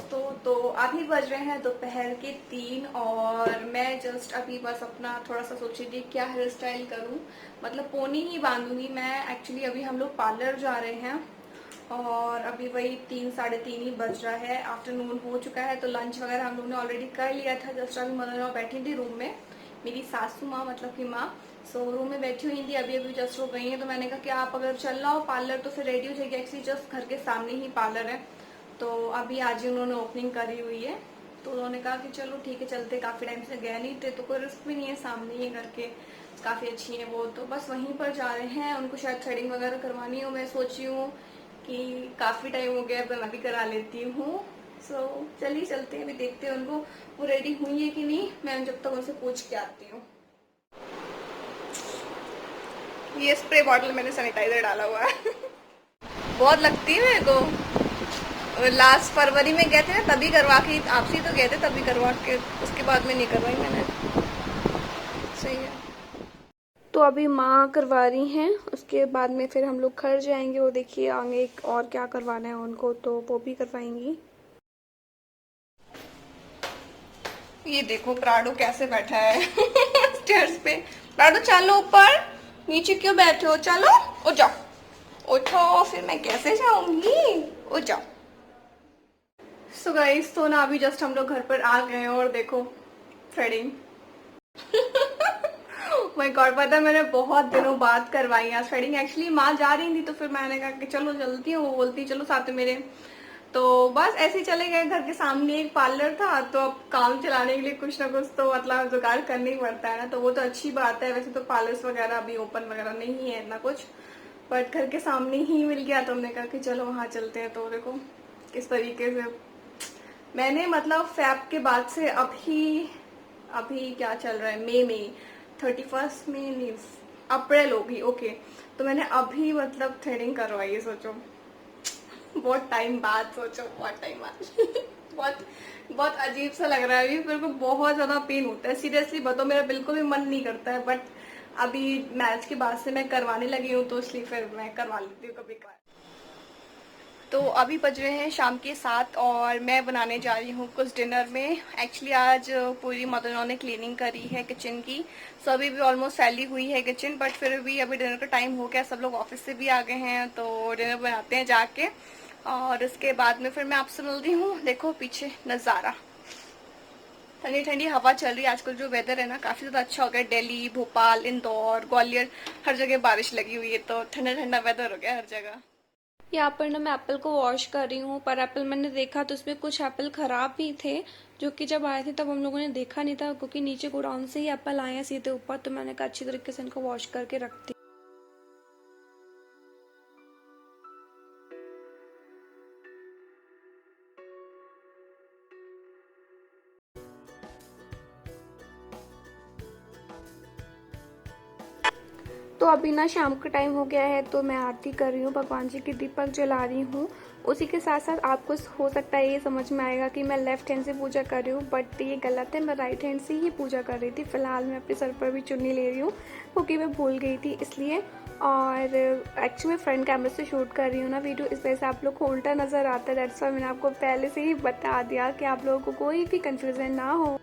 दोस्तों, तो अभी बज रहे हैं दोपहर के 3 और मैं जस्ट अभी बस अपना थोड़ा सा सोच रही थी क्या हेयर स्टाइल करूं। मतलब पोनी ही बांधूंगी मैं। एक्चुअली अभी हम लोग पार्लर जा रहे हैं और अभी वही 3 साढ़े 3 ही बज रहा है। आफ्टरनून हो चुका है तो लंच वगैरह हम लोग ने ऑलरेडी कर लिया था। जस्ट अभी मदर बैठी थी रूम में, मेरी सासू माँ मतलब कि माँ। सो रूम में बैठी हुई थी, अभी अभी जस्ट हो गई है। तो मैंने कहा कि आप अगर चलना हो पार्लर तो फिर रेडी हो जाएगी। एक्चुअली जस्ट घर के सामने ही पार्लर है, तो अभी आज ही उन्होंने ओपनिंग करी हुई है। तो उन्होंने कहा कि चलो ठीक है चलते, काफ़ी टाइम से गए नहीं थे तो कोई रिस्क भी नहीं है, सामने ही घर के, काफ़ी अच्छी है वो। तो बस वहीं पर जा रहे हैं। उनको शायद थ्रेडिंग वगैरह करवानी हो, मैं सोची हूँ कि काफ़ी टाइम हो गया तो मैं भी करा लेती हूँ। सो चलिए चलते हैं, अभी देखते हैं उनको वो रेडी हुई है कि नहीं। मैं जब तक उनसे पूछ के आती हूँ। ये स्प्रे बॉटल मैंने सैनिटाइजर डाला हुआ है बहुत लगती है मेरे को। लास्ट फरवरी में गए थे ना तभी करवा के, आपसे तो गए थे तभी करवा के, उसके बाद में नहीं करवाई मैंने। सही है। तो अभी माँ करवा रही हैं, उसके बाद में फिर हम लोग घर जाएंगे। वो देखिए आगे और क्या करवाना है उनको, तो वो भी करवाएंगी। ये देखो प्राडो कैसे बैठा है स्टेयर्स पे। प्राडो चलो ऊपर, नीचे क्यों बैठे हो? चलो ओ जाओ, उठो, फिर मैं कैसे जाऊंगी? ओ जाओ। सो गाइस, तो ना अभी जस्ट हम लोग घर पर आ गए हैं और देखो थ्रेडिंग माय गॉड, पता है मैंने बहुत दिनों बाद करवाई है थ्रेडिंग। एक्चुअली माँ जा रही थी तो फिर मैंने कहा कि चलो चलती हूँ, वो बोलती चलो साथ में मेरे। तो बस ऐसे ही चले गए। घर के सामने एक पार्लर था तो अब काम चलाने के लिए कुछ ना कुछ तो मतलब जुगाड़ करना ही पड़ता है ना। तो वो तो अच्छी बात है। वैसे तो पार्लर्स वगैरह अभी ओपन वगैरह नहीं है इतना कुछ, बट घर के सामने ही मिल गया तो हमने कहा कि चलो वहाँ चलते हैं। तो देखो किस तरीके से मैंने मतलब फैब के बाद से अभी, अभी क्या चल रहा है, मई में 31 में नहीं, अप्रैल होगी, ओके। तो मैंने अभी मतलब थ्रेडिंग करवाई है, सोचो बहुत टाइम बाद, सोचो बहुत टाइम बाद बहुत बहुत अजीब सा लग रहा है। अभी मेरे को बहुत ज्यादा पेन होता है, सीरियसली बताओ, मेरा बिल्कुल भी मन नहीं करता है। बट अभी मैच के बाद से मैं करवाने लगी हूँ तो इसलिए फिर मैं करवा लेती हूँ कभी कभार। तो अभी बज रहे हैं शाम के 7 और मैं बनाने जा रही हूँ कुछ डिनर में। एक्चुअली आज पूरी मदर ने क्लीनिंग करी है किचन की, सो अभी भी ऑलमोस्ट फैली हुई है किचन। बट फिर भी अभी डिनर का टाइम हो गया, सब लोग ऑफिस से भी आ गए हैं तो डिनर बनाते हैं जाके। और उसके बाद में फिर मैं आपसे मिलती हूँ। देखो पीछे नज़ारा, ठंडी ठंडी हवा चल रही है। आजकल जो वेदर है ना काफ़ी ज़्यादा अच्छा हो गया। दिल्ली, भोपाल, इंदौर, ग्वालियर, हर जगह बारिश लगी हुई है तो ठंडा ठंडा वेदर हो गया हर जगह। यहाँ पर ना मैं एप्पल को वॉश कर रही हूँ, पर एप्पल मैंने देखा तो उसमें कुछ एप्पल खराब भी थे, जो कि जब आए थे तब हम लोगों ने देखा नहीं था, क्योंकि नीचे गोडाउन से ही एप्पल आए हैं सीधे ऊपर। तो मैंने कहा अच्छी तरीके से इनको वॉश करके रखती। तो अभी ना शाम का टाइम हो गया है तो मैं आरती कर रही हूँ, भगवान जी की दीपक जला रही हूँ। उसी के साथ साथ आपको हो सकता है ये समझ में आएगा कि मैं लेफ्ट हैंड से पूजा कर रही हूँ, बट ये गलत है। मैं राइट हैंड से ही पूजा कर रही थी। फिलहाल मैं अपने सर पर भी चुन्नी ले रही हूँ क्योंकि मैं भूल गई थी इसलिए। और एक्चुअली मैं फ्रंट कैमरे से शूट कर रही हूँ ना वीडियो, इस वजह से आप लोग को उल्टा नज़र आता है। दैट्स व्हाई मैंने आपको पहले से ही बता दिया कि आप लोगों को कोई भी कन्फ्यूज़न ना हो।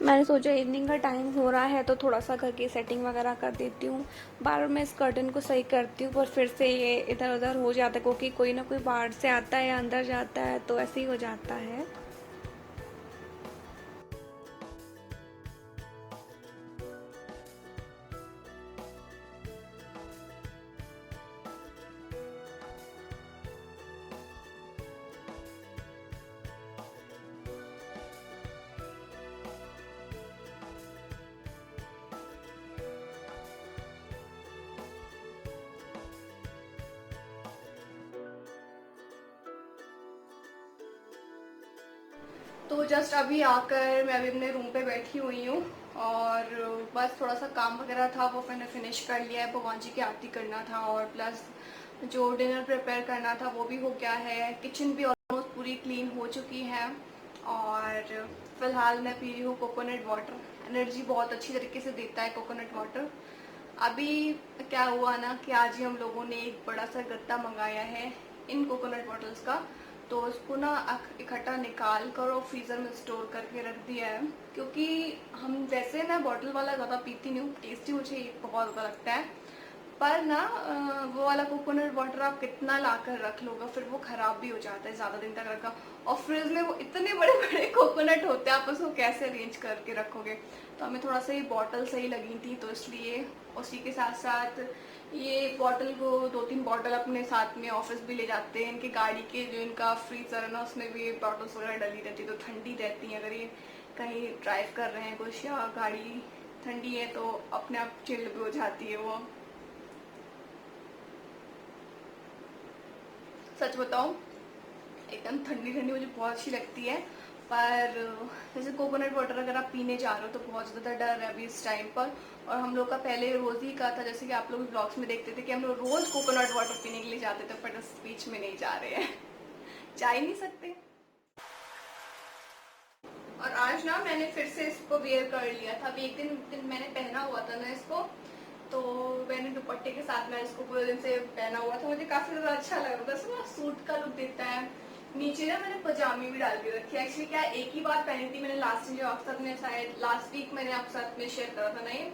मैंने सोचा इवनिंग का टाइम हो रहा है तो थोड़ा सा घर की सेटिंग वगैरह कर देती हूँ। बार बार मैं इस कर्टन को सही करती हूँ पर फिर से ये इधर उधर हो जाता है, क्योंकि कोई ना कोई बाहर से आता है या अंदर जाता है तो ऐसे ही हो जाता है। तो जस्ट अभी आकर मैं अभी अपने रूम पे बैठी हुई हूँ और बस थोड़ा सा काम वगैरह था वो मैंने फिनिश कर लिया है। भगवान जी की आरती करना था और प्लस जो डिनर प्रिपेयर करना था वो भी हो गया है। किचन भी ऑलमोस्ट पूरी क्लीन हो चुकी है और फिलहाल मैं पी रही हूँ कोकोनट वाटर। एनर्जी बहुत अच्छी तरीके से देता है कोकोनट वाटर। अभी क्या हुआ ना कि आज ही हम लोगों ने एक बड़ा सा गत्ता मंगाया है इन कोकोनट वाटर्स का, तो उसको ना इकट्ठा निकाल कर और फ्रीज़र में स्टोर करके रख दिया है, क्योंकि हम वैसे ना बॉटल वाला ज़्यादा पीती नहीं हूँ, टेस्टी मुझे बहुत ज़्यादा लगता है, पर ना वो वाला कोकोनट वाटर आप कितना ला कर रख लोगे फिर वो ख़राब भी हो जाता है ज़्यादा दिन तक रखा। और फ्रिज में वो इतने बड़े बड़े कोकोनट होते हैं, आप उसको कैसे अरेंज करके रखोगे। तो हमें थोड़ा सा ये बॉटल सही लगी थी, तो इसलिए उसी के साथ साथ ये बॉटल को 2-3 बॉटल अपने साथ में ऑफिस भी ले जाते हैं। इनके गाड़ी के जो इनका फ्रीजर है ना, उसमें भी बॉटल्स वगैरह डली रहती है, तो ठंडी रहती है। अगर ये कहीं ड्राइव कर रहे हैं कुछ या गाड़ी ठंडी है तो अपने आप चिल्ड भी हो जाती है वो। सच बताऊं, एकदम ठंडी ठंडी मुझे बहुत अच्छी लगती है, पर जैसे कोकोनट वाटर अगर आप पीने जा रहे हो तो बहुत ज़्यादा डर है अभी इस टाइम पर। और हम लोग का पहले रोज़ ही का था, जैसे कि आप लोग ब्लॉग्स में देखते थे कि हम लोग रोज़ कोकोनट वाटर पीने के लिए जाते थे, पर इस बीच में नहीं जा रहे हैं जा ही नहीं सकते। और आज ना मैंने फिर से इसको वेयर कर लिया था। अभी एक दिन मैंने पहना हुआ था ना इसको, तो मैंने दुपट्टे के साथ में इसको पूरे दिन से पहना हुआ था, मुझे काफी ज्यादा अच्छा लग रहा था। इसमें सूट का लुक देता है। नीचे ना मैंने पजामी भी डाल के रखी है। एक्चुअली क्या एक ही बार पहनी थी मैंने लास्ट टाइम, जो आपके साथ में शायद लास्ट वीक मैंने आपके साथ में शेयर करा था नहीं,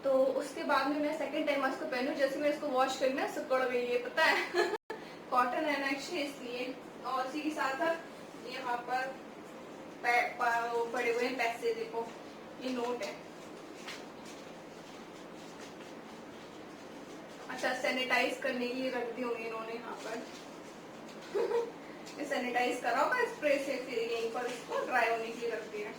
तो उसके बाद में मैं सेकंड टाइम इसको पहनू। जैसे मैं इसको वॉश करी ना सिकुड़ गई है, पता है कॉटन है ना एक्चुअली इसलिए। और इसी के साथ साथ यहाँ पर पड़े हुए हैं पैसे, देखो ये नोट है। अच्छा, सैनिटाइज करने के लिए रख दी होंगी इन्होंने यहाँ पर सैनिटाइज करा होगा स्प्रे से, फिर यहीं पर इसको ड्राई होने के लिए रख दिया।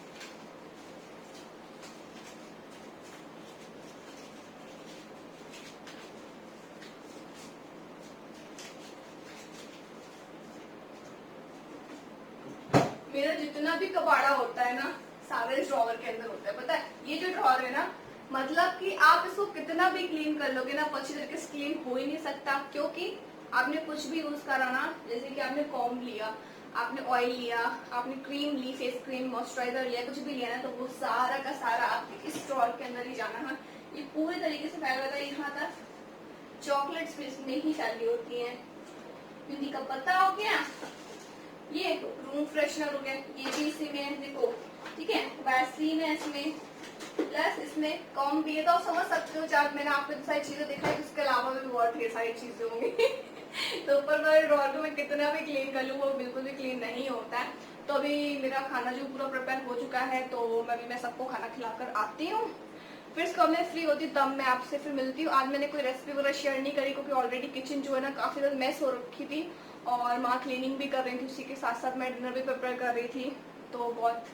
मेरा जितना भी कबाड़ा होता है ना, सारे इस ड्रॉवर के अंदर होता है। पता है ये जो ड्रॉवर है ना, मतलब कि आप इसको कितना भी क्लीन कर लोगे ना, अच्छी तरीके से क्लीन हो ही नहीं सकता, क्योंकि आपने कुछ भी यूज करा ना, जैसे कि आपने कॉम्ब लिया, आपने ऑयल लिया, आपने क्रीम ली, फेस क्रीम, मॉइस्चराइजर लिया, कुछ भी लिया ना, तो वो सारा का सारा आपके इस ड्रॉवर के अंदर ही जाना है। ये पूरे तरीके से फैला हुआ था यहाँ तक। चॉकलेट्स भी इसमें ही डाली होती है, मेहंदी का पत्ता हो गया, ये रूम फ्रेशनर हो गया, ये भी इसी में देखो, ठीक है, वैसलीन है इसमें, प्लस इसमें कॉम भी है। तो आप समझ सकते हो, जब मैंने आपको सारी चीजें दिखाई, उसके अलावा भी बहुत ढेर सारी चीजें होंगी तो ऊपर वाले ड्रॉअर को मैं कितना भी क्लीन कर लूँ वो बिल्कुल भी क्लीन नहीं होता है। तो अभी मेरा खाना जो पूरा प्रिपेयर हो चुका है, तो मैं सबको खाना खिलाकर आती हूँ, फिर इसको मैं फ्री होती हूँ तब मैं आपसे फिर मिलती हूँ। आज मैंने कोई रेसिपी वगैरह शेयर नहीं करी, क्योंकि ऑलरेडी किचन जो है ना काफ़ी ज़्यादा मैस हो रखी थी, और माँ क्लीनिंग भी कर रही थी, उसी के साथ साथ मैं डिनर भी प्रिपेयर कर रही थी, तो बहुत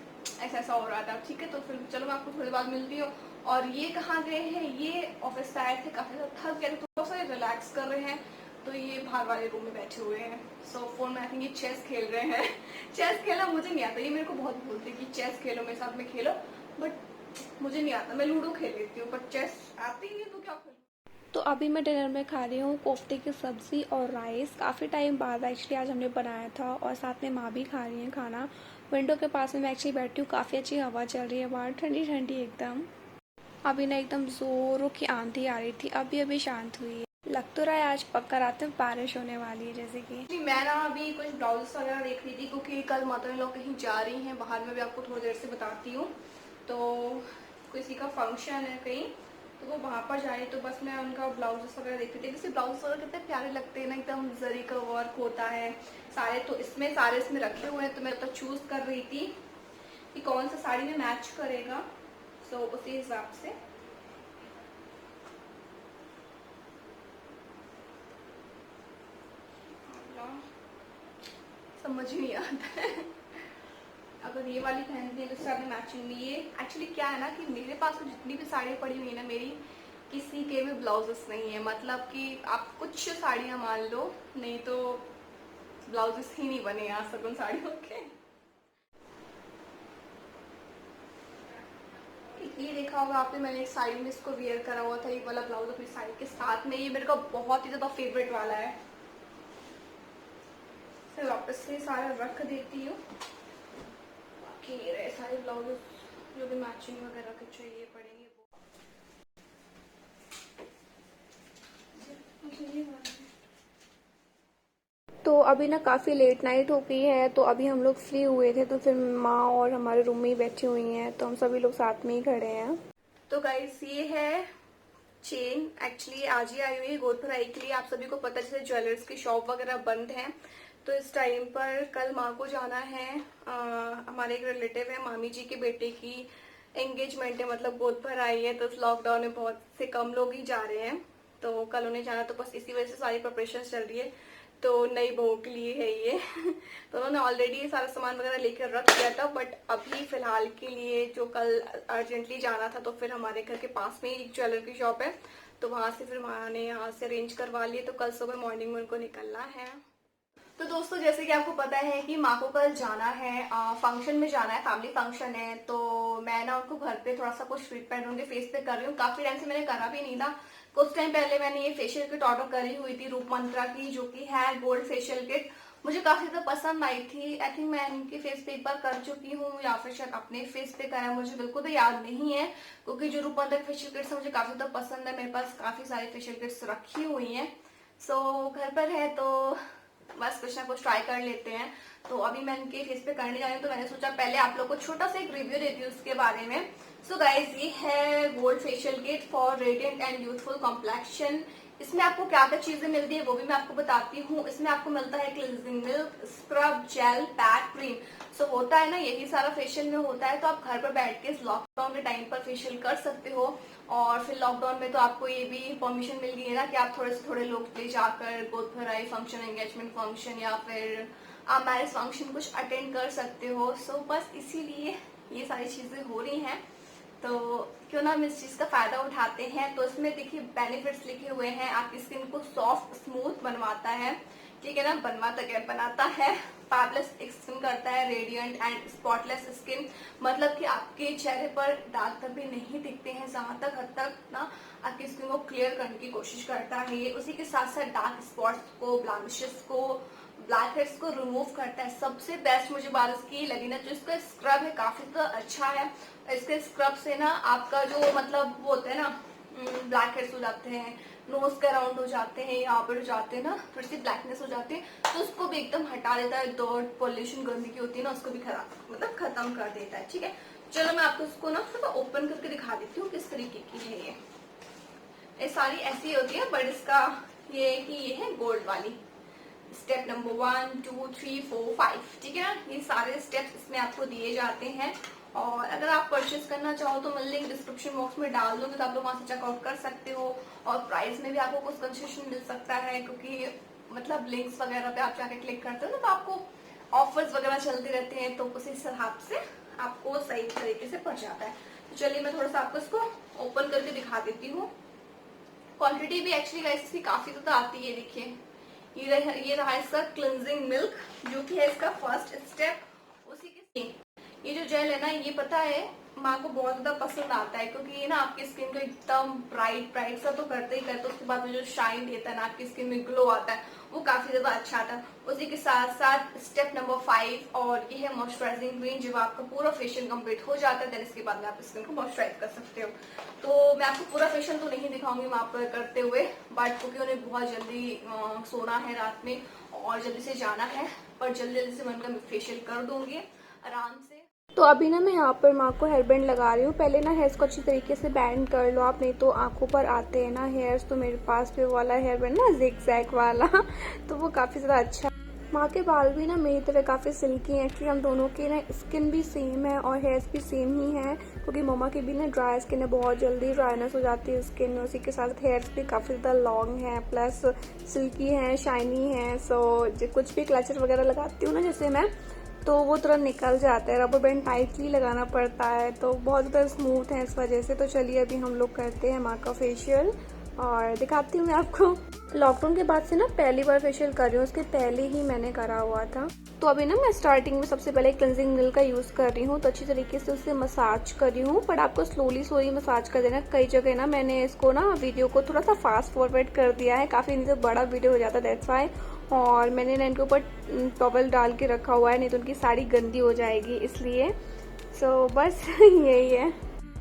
ऐसा हो रहा था। ठीक है, तो फिर चलो मैं आपको थोड़ी बाद मिलती हूँ। और ये कहाँ गए हैं, ये ऑफिस से आए थे, काफ़ी ज़्यादा थक गए थे, थोड़ा सा रिलैक्स कर रहे हैं, तो ये बाहर वाले रूम में बैठे हुए हैं। सो फोन में आई थिंक ये चेस खेल रहे हैं चेस खेलना मुझे नहीं आता, ये मेरे को बहुत बोलते हैं कि चेस खेलो, मेरे साथ में खेलो, बट मुझे नहीं आता। मैं लूडो खेल लेती हूँ, बट चेस आती नहीं है, तो क्या खेलूं। तो अभी मैं डिनर में खा रही हूँ कोफ्ते की सब्ज़ी और राइस। काफ़ी टाइम बाद एक्चुअली आज हमने बनाया था, और साथ में माँ भी खा रही हैं खाना। विंडो के पास में मैं एक्चुअली बैठी हूँ, काफ़ी अच्छी हवा चल रही है बाहर, ठंडी ठंडी एकदम। अभी ना एकदम ज़ोरों की आंधी आ रही थी, अभी अभी शांत हुई है। लग तो रहा है आज पक्का रात में बारिश होने वाली है जैसे कि। मैं ना अभी कुछ ब्लाउज वगैरह देख रही थी, क्योंकि कल माता लोग कहीं जा रही हैं बाहर में, भी आपको थोड़ी देर से बताती हूँ। तो किसी का फंक्शन है कहीं, तो वो वहाँ पर जा रही है, तो बस मैं उनका ब्लाउज वगैरह देख रही थी। जैसे ब्लाउज वगैरह कितने प्यारे लगते हैं ना, एकदम जरी का वर्क होता है सारे, तो सारे इसमें रखे हुए हैं, तो मैं तो चूज कर रही थी कि कौन सा साड़ी में मैच करेगा, सो उसी हिसाब से। समझ ही नहीं आता है अगर ये वाली पहनती है तो साथ में मैचिंग में ये। एक्चुअली क्या है ना कि मेरे पास तो जितनी भी साड़ियाँ पड़ी हुई है ना मेरी, किसी के भी ब्लाउजेस नहीं है। मतलब कि आप कुछ साड़ियाँ मान लो, नहीं तो ब्लाउजेस ही नहीं बने आज तक उन साड़ियों के। ये देखा होगा आपने, मैंने एक साड़ी में इसको वेयर करा हुआ था, ये वाला ब्लाउज अपनी साड़ी के साथ में। ये मेरे को बहुत ही ज़्यादा फेवरेट वाला है, फिर वापस से सारा रख देती हूँ। बाकी ये रहे सारे ब्लाउज जो भी मैचिंग वगैरह के चाहिए पड़ेंगे वो। तो अभी ना काफ़ी लेट नाइट हो गई है, तो अभी हम लोग फ्री हुए थे, तो फिर माँ और हमारे रूम में ही बैठी हुई हैं, तो हम सभी लोग साथ में ही खड़े हैं। तो गाइस ये है चेन, एक्चुअली आज ही आई हुई है गोदभराई के लिए। आप सभी को पता है जैसे ज्वेलर्स की शॉप वगैरह बंद है, तो इस टाइम पर कल माँ को जाना है। हमारे एक रिलेटिव है, मामी जी के बेटे की एंगेजमेंट है, मतलब गोदभराई है, तो इस लॉकडाउन में बहुत से कम लोग ही जा रहे हैं, तो कल उन्हें जाना, तो बस इसी वजह से सारी प्रिपरेशन चल रही है। तो नई बहू के लिए है ये तो उन्होंने ऑलरेडी सारा सामान वगैरह लेकर रख दिया था, बट अभी फिलहाल के लिए जो कल अर्जेंटली जाना था, तो फिर हमारे घर के पास में ही एक ज्वेलर की शॉप है, तो वहां से फिर माँ ने यहाँ से अरेंज करवा लिए, तो कल सुबह मॉर्निंग में उनको निकलना है। तो दोस्तों जैसे कि आपको पता है कि माँ को कल जाना है, फंक्शन में जाना है, फैमिली फंक्शन है, तो मैं ना उनको घर पे थोड़ा सा कुछ प्रिपेयर उनके फेस पे कर रही हूँ। काफी टाइम से मैंने करा भी नहीं था। कुछ टाइम पहले मैंने ये फेशियल किट ऑर्डर करी हुई थी रूप मंत्रा की, जो कि है गोल्ड फेशियल किट। मुझे काफी ज्यादा पसंद आई थी। आई थिंक मैं इनके फेस पे एक बार कर चुकी हूँ, या फिर शायद अपने फेस पे करा, मुझे बिल्कुल भी याद नहीं है, क्योंकि जो रूप मंत्रा फेशियल किट्स है मुझे काफी ज्यादा पसंद है। मेरे पास काफी सारी फेशियल किट्स रखी हुई है, सो घर पर है तो बस कुछ ना कुछ ट्राई कर लेते हैं। तो अभी मैं इनके फेस पे करने जा रही हूँ, तो मैंने सोचा पहले आप लोग को छोटा सा एक रिव्यू देती हूँ उसके बारे में। सो गाइज ये है gold facial kit for radiant and youthful complexion. इसमें आपको क्या क्या चीजें मिलती है वो भी मैं आपको बताती हूँ। इसमें आपको मिलता है cleansing milk, scrub, gel, pack, cream. So होता है ना, यही सारा फेशियल में होता है, तो आप घर पर बैठ के इस लॉकडाउन के टाइम पर फेशियल कर सकते हो। और फिर लॉकडाउन में तो आपको ये भी परमिशन मिल गई है ना कि आप थोड़े से थोड़े लोग ले जाकर गोदभराई फंक्शन, एंगेजमेंट फंक्शन या फिर आप मैरिज फंक्शन कुछ अटेंड कर सकते हो। सो बस इसीलिए ये सारी चीजें हो रही हैं, तो क्यों ना हम इस चीज का फायदा उठाते हैं। तो इसमें देखिए बेनिफिट्स लिखे हुए हैं। आपकी स्किन को सॉफ्ट स्मूथ बनवाता है, ठीक है ना, बनवाता क्या बनाता है, फैबलेस स्किन करता है, रेडिएंट एंड स्पॉटलेस स्किन, मतलब कि आपके चेहरे पर दाग धब्बे नहीं दिखते हैं, जहां तक हद तक ना आपकी स्किन को क्लियर करने की कोशिश करता है ये। उसी के साथ साथ डार्क स्पॉट्स को, ब्लैमिशेस को, ब्लैक हेड्स को रिमूव करता है। सबसे बेस्ट मुझे बात इसकी लगी ना, जो इसका स्क्रब है काफी तो अच्छा है। इसके स्क्रब से ना आपका जो मतलब वो होते हैं ना ब्लैक हेड्स हो जाते हैं, नोज के अराउंड हो जाते हैं, यहाँ पर हो जाते हैं ना, थोड़ी सी ब्लैकनेस हो जाती है, तो उसको भी एकदम हटा देता है। डर्ट, पॉल्यूशन, गंदगी होती है ना, उसको भी खत्म कर देता है। ठीक है, चलो मैं आपको इसको ना थोड़ा ओपन करके दिखा देती हूँ किस तरीके की है ये सारी ऐसी होती है, बट इसका ये है कि ये है गोल्ड वाली। स्टेप नंबर 1, 2, 3, 4, 5, ठीक है ना, ये सारे स्टेप्स इसमें आपको दिए जाते हैं। और अगर आप परचेज करना चाहो तो मैं लिंक डिस्क्रिप्शन बॉक्स में डाल दूंगी, तो आप लोग वहां से चेकआउट कर सकते हो। और प्राइस में भी आपको कुछ कंसेशन मिल सकता है, क्योंकि मतलब लिंक्स वगैरह पे आप जाके क्लिक करते हो ना, तो आपको ऑफर्स वगैरह चलते रहते हैं, तो उसी हिसाब से आपको सही तरीके से पड़ जाता है। तो चलिए मैं थोड़ा सा आपको इसको ओपन करके दिखा देती हूँ। क्वांटिटी भी एक्चुअली गाइस इसकी काफी ज्यादा आती है। देखिए ये रहा इसका क्लिनजिंग मिल्क, जो कि है इसका फर्स्ट स्टेप। उसी के ये जो जेल है ना, ये पता है माँ को बहुत ज्यादा पसंद आता है, क्योंकि ये ना आपकी स्किन को एकदम ब्राइट ब्राइट सा तो करते ही करते, उसके बाद में जो शाइन देता है ना, आपकी स्किन में ग्लो आता है, वो काफी ज्यादा अच्छा आता है। उसी के साथ साथ स्टेप नंबर 5 और ये है मॉइस्चराइजिंग क्रीम। जब आपका पूरा फेशियल कंप्लीट हो जाता है, देन इसके बाद में आप स्किन को मॉइस्चराइज कर सकते हो। तो मैं आपको पूरा फेशियल तो नहीं दिखाऊंगी वहां पर करते हुए, बट क्योंकि उन्हें बहुत जल्दी सोना है रात में और जल्दी से जाना है, पर जल्दी जल्दी से मैं उनका फेशियल कर दूंगी आराम से। तो अभी ना मैं यहाँ पर माँ को हेयर बैंड लगा रही हूँ। पहले ना हेयर्स को अच्छी तरीके से बैंड कर लो आप, नहीं तो आंखों पर आते हैं ना हेयर्स। तो मेरे पास पे वाला हेयर बैंड ना जिग जैग वाला तो वो काफ़ी ज़्यादा अच्छा। माँ के बाल भी ना मेरी तरह काफ़ी सिल्की हैं। एक्चुअली हम दोनों की ना स्किन भी सेम है और हेयर्स भी सेम ही है, क्योंकि मम्मा की भी ना ड्राई स्किन है, बहुत जल्दी ड्राइनेस हो जाती है स्किन में। उसी के साथ हेयर्स भी काफ़ी ज़्यादा लॉन्ग है, प्लस सिल्की है, शाइनी है। सो कुछ भी क्लचर वगैरह लगाती हूँ ना जैसे मैं, तो वो तुरंत निकल जाता है। रबर बैंड टाइटली लगाना पड़ता है, तो बहुत ज़्यादा स्मूथ है इस वजह से। तो चलिए अभी हम लोग करते हैं माँ का फेशियल और दिखाती हूँ मैं आपको। लॉकडाउन के बाद से ना पहली बार फेशियल कर रही हूँ, उसके पहले ही मैंने करा हुआ था। तो अभी ना मैं स्टार्टिंग में सबसे पहले क्लिनजिंग मिल्क का यूज़ कर रही हूँ, तो अच्छी तरीके से उससे मसाज कर रही हूँ, बट आपको स्लोली मसाज कर देना। कई जगह ना मैंने इसको ना वीडियो को थोड़ा सा फास्ट फॉरवर्ड कर दिया है, काफ़ी नहीं तो बड़ा वीडियो हो जाता है, दैट्स वाई। और मैंने ना इनके ऊपर टॉवल डाल के रखा हुआ है, नहीं तो उनकी साड़ी गंदी हो जाएगी इसलिए। सो बस यही है।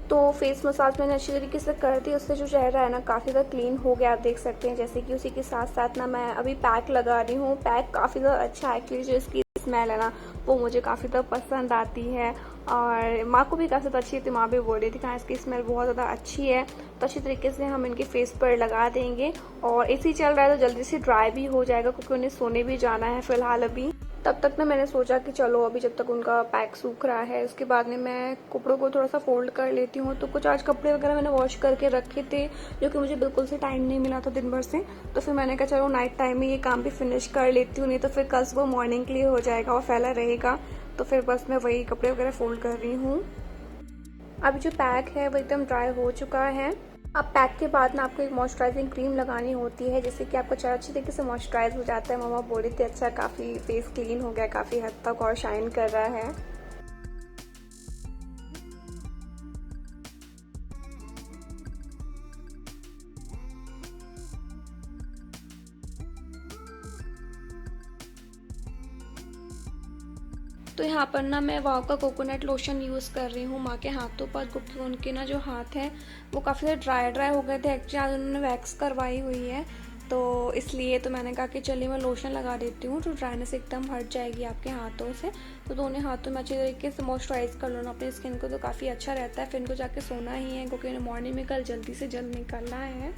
तो फेस मसाज मैंने अच्छी तरीके से कर दी, उससे जो चेहरा है ना काफ़ी ज़्यादा क्लीन हो गया, आप देख सकते हैं। जैसे कि उसी के साथ साथ ना मैं अभी पैक लगा रही हूँ। पैक काफ़ी ज़्यादा अच्छा है, एक्चुअली जो इसकी स्मेल है ना वो मुझे काफ़ी ज़्यादा पसंद आती है, और माँ को भी काफ़ी ज़्यादा अच्छी थी। माँ भी बोल रही थी कि हाँ इसकी स्मेल बहुत ज़्यादा अच्छी है। तो अच्छी तरीके से हम इनके फेस पर लगा देंगे, और एसी चल रहा है तो जल्दी से ड्राई भी हो जाएगा, क्योंकि उन्हें सोने भी जाना है फ़िलहाल अभी। तब तक ना मैंने सोचा कि चलो अभी जब तक उनका पैक सूख रहा है, उसके बाद में मैं कपड़ों को थोड़ा सा फोल्ड कर लेती हूँ। तो कुछ आज कपड़े वगैरह मैंने वॉश करके रखे थे, जो कि मुझे बिल्कुल से टाइम नहीं मिला था दिन भर से। तो फिर मैंने कहा चलो नाइट टाइम में ये काम भी फिनिश कर लेती हूँ, नहीं तो फिर कल सुबह मॉर्निंग के लिए हो जाएगा और फैला रहेगा। तो फिर बस मैं वही कपड़े वगैरह फोल्ड कर रही हूँ। अभी जो पैक है वो एकदम ड्राई हो चुका है। अब पैक के बाद ना आपको एक मॉइस्चराइजिंग क्रीम लगानी होती है, जिससे कि आपका चेहरा अच्छी तरीके से मॉइस्चराइज हो जाता है। मम्मा बोल रही थी अच्छा काफ़ी फेस क्लीन हो गया काफ़ी हद तक और शाइन कर रहा है। तो यहाँ पर ना मैं वाव का कोकोनट लोशन यूज़ कर रही हूँ माँ के हाथों पर, क्योंकि उनके ना जो हाथ हैं वो काफ़ी ज़्यादा ड्राई ड्राई हो गए थे। एक्चुअली आज उन्होंने वैक्स करवाई हुई है, तो इसलिए तो मैंने कहा कि चलिए मैं लोशन लगा देती हूँ, तो ड्राइनेस एकदम हट जाएगी आपके हाथों से। तो दोनों हाथों में अच्छी तरीके से मॉइस्चराइज कर लो ना अपनी स्किन को, तो काफ़ी अच्छा रहता है। फिर इनको जाके सोना ही है, क्योंकि उन्हें मॉर्निंग में कल जल्दी से जल्द निकलना है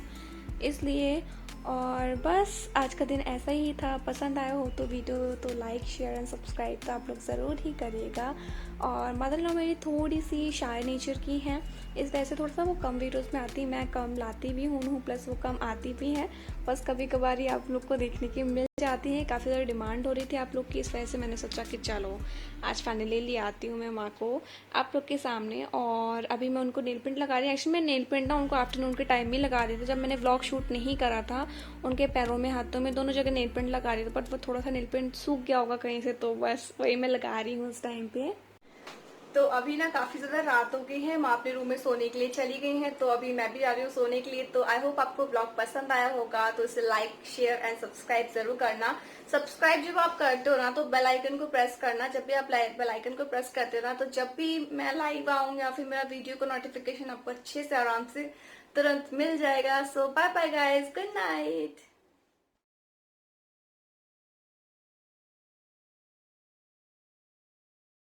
इसलिए। और बस आज का दिन ऐसा ही था। पसंद आया हो तो वीडियो तो लाइक शेयर एंड सब्सक्राइब तो आप लोग ज़रूर ही करिएगा। और मदर इन लॉ मेरी थोड़ी सी शाय नेचर की हैं, इस वजह से थोड़ा सा वो कम वीडियोस में आती, मैं कम लाती भी हूँ प्लस वो कम आती भी हैं। बस कभी कभार ही आप लोग को देखने की मिल जाती है। काफ़ी ज़्यादा डिमांड हो रही थी आप लोग की, इस वजह से मैंने सोचा कि चलो आज फाइनली ले आती हूँ मैं माँ को आप लोग के सामने। और अभी मैं उनको नेल पेंट लगा रही हूँ। एक्चुअली मैं नेल पेंट ना उनको आफ्टरनून के टाइम में लगा दी थी, जब मैंने व्लॉग शूट नहीं करा था। उनके पैरों में हाथों में दोनों जगह नेल पेंट लगा रही थी, बट वो थोड़ा सा नेल पेंट सूख गया होगा कहीं से, तो बस वही मैं लगा रही हूँ उस टाइम पे। तो अभी ना काफी ज्यादा रात हो गई है, माँ अपने रूम में सोने के लिए चली गई हैं, तो अभी मैं भी जा रही हूँ सोने के लिए। तो आई होप आपको ब्लॉग पसंद आया होगा, तो इसे लाइक शेयर एंड सब्सक्राइब जरूर करना। सब्सक्राइब जब आप करते हो ना तो बेल आइकन को प्रेस करना। जब भी आप बेल आइकन को प्रेस करते हो ना, तो जब भी मैं लाइव आऊँ या फिर मेरा वीडियो को नोटिफिकेशन आपको अच्छे से आराम से तुरंत मिल जाएगा। So bye bye guys, good night.